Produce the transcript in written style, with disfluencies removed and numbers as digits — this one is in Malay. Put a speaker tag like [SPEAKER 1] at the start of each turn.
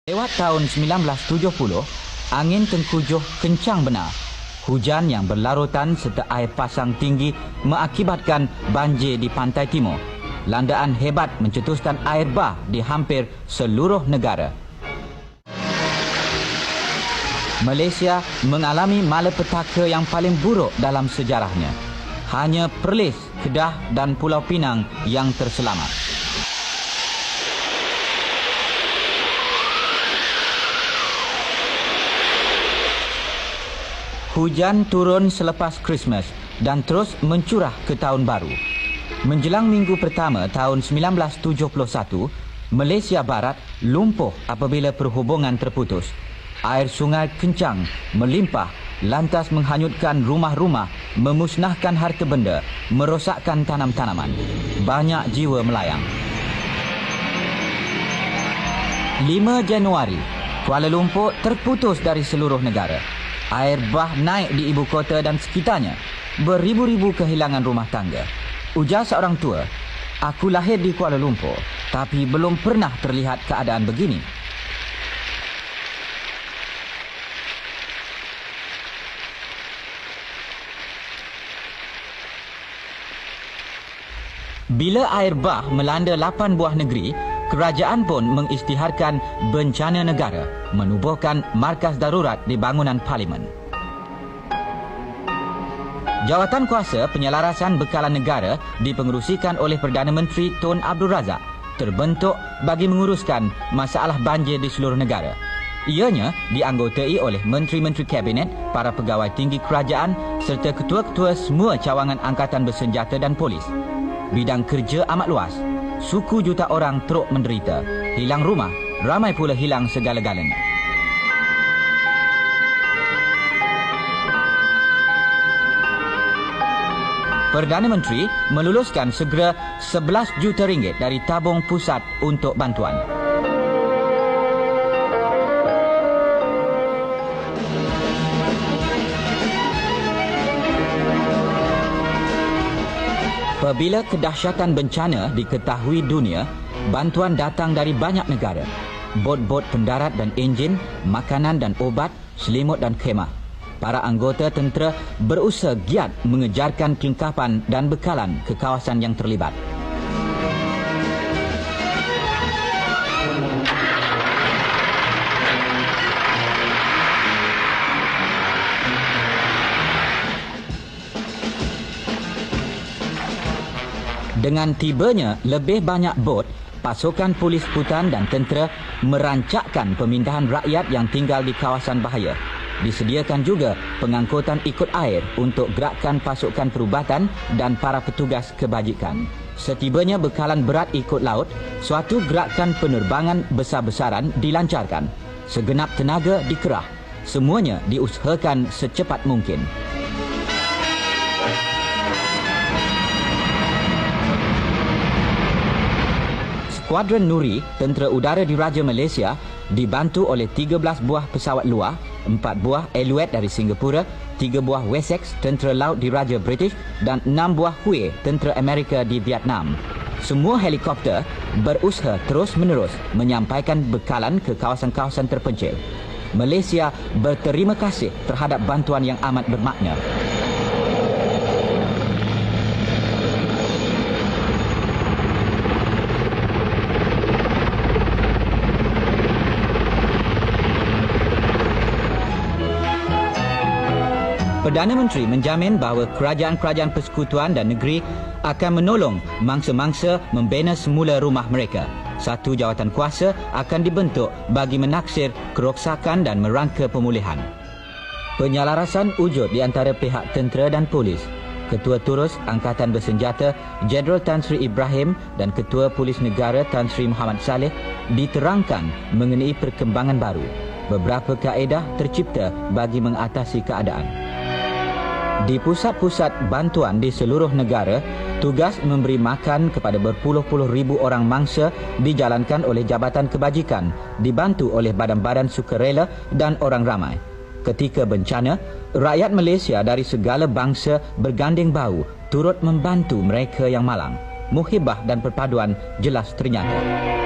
[SPEAKER 1] Lewat tahun 1970, angin tengkujuh kencang benar. Hujan yang berlarutan serta air pasang tinggi mengakibatkan banjir di pantai timur. Landaan hebat mencetuskan air bah di hampir seluruh negara. Malaysia mengalami malapetaka yang paling buruk dalam sejarahnya. Hanya Perlis, Kedah dan Pulau Pinang yang terselamat. Hujan turun selepas Christmas dan terus mencurah ke tahun baru. Menjelang minggu pertama tahun 1971, Malaysia Barat lumpuh apabila perhubungan terputus. Air sungai kencang melimpah, lantas menghanyutkan rumah-rumah, memusnahkan harta benda, merosakkan tanam-tanaman. Banyak jiwa melayang. 5 Januari, Kuala Lumpur terputus dari seluruh negara. Air bah naik di ibu kota dan sekitarnya. Beribu-ribu kehilangan rumah tangga. Ujar seorang tua, "Aku lahir di Kuala Lumpur, tapi belum pernah terlihat keadaan begini." Bila air bah melanda 8 buah negeri, kerajaan pun mengisytiharkan bencana negara, menubuhkan markas darurat di bangunan parlimen. Jawatan kuasa penyelarasan bekalan negara dipengerusikan oleh Perdana Menteri Tun Abdul Razak, terbentuk bagi menguruskan masalah banjir di seluruh negara. Ianya dianggotai oleh menteri-menteri kabinet, para pegawai tinggi kerajaan serta ketua-ketua semua cawangan angkatan bersenjata dan polis. Bidang kerja amat luas. Suku juta orang teruk menderita. Hilang rumah, ramai pula hilang segala-galanya. Perdana Menteri meluluskan segera 11 juta ringgit dari tabung pusat untuk bantuan. Apabila kedahsyatan bencana diketahui dunia, bantuan datang dari banyak negara. Bot-bot pendarat dan enjin, makanan dan obat, selimut dan khemah. Para anggota tentera berusaha giat mengejarkan kelengkapan dan bekalan ke kawasan yang terlibat. Dengan tibanya lebih banyak bot, pasukan polis Putan dan tentera merancakkan pemindahan rakyat yang tinggal di kawasan bahaya. Disediakan juga pengangkutan ikut air untuk gerakan pasukan perubatan dan para petugas kebajikan. Setibanya bekalan berat ikut laut, suatu gerakan penerbangan besar-besaran dilancarkan. Segenap tenaga dikerah. Semuanya diusahakan secepat mungkin. Skuadron Nuri, tentera udara diraja Malaysia, dibantu oleh 13 buah pesawat luar, 4 buah Alouette dari Singapura, 3 buah Wessex, tentera laut diraja British dan 6 buah Huey, tentera Amerika di Vietnam. Semua helikopter berusaha terus-menerus menyampaikan bekalan ke kawasan-kawasan terpencil. Malaysia berterima kasih terhadap bantuan yang amat bermakna. Perdana Menteri menjamin bahawa kerajaan-kerajaan persekutuan dan negeri akan menolong mangsa-mangsa membina semula rumah mereka. Satu jawatan kuasa akan dibentuk bagi menaksir kerosakan dan merangka pemulihan. Penyelarasan wujud di antara pihak tentera dan polis. Ketua Turus Angkatan Bersenjata Jeneral Tan Sri Ibrahim dan Ketua Polis Negara Tan Sri Muhammad Saleh diterangkan mengenai perkembangan baru. Beberapa kaedah tercipta bagi mengatasi keadaan. Di pusat-pusat bantuan di seluruh negara, tugas memberi makan kepada berpuluh-puluh ribu orang mangsa dijalankan oleh Jabatan Kebajikan, dibantu oleh badan-badan sukarela dan orang ramai. Ketika bencana, rakyat Malaysia dari segala bangsa berganding bahu turut membantu mereka yang malang. Muhibah dan perpaduan jelas ternyata.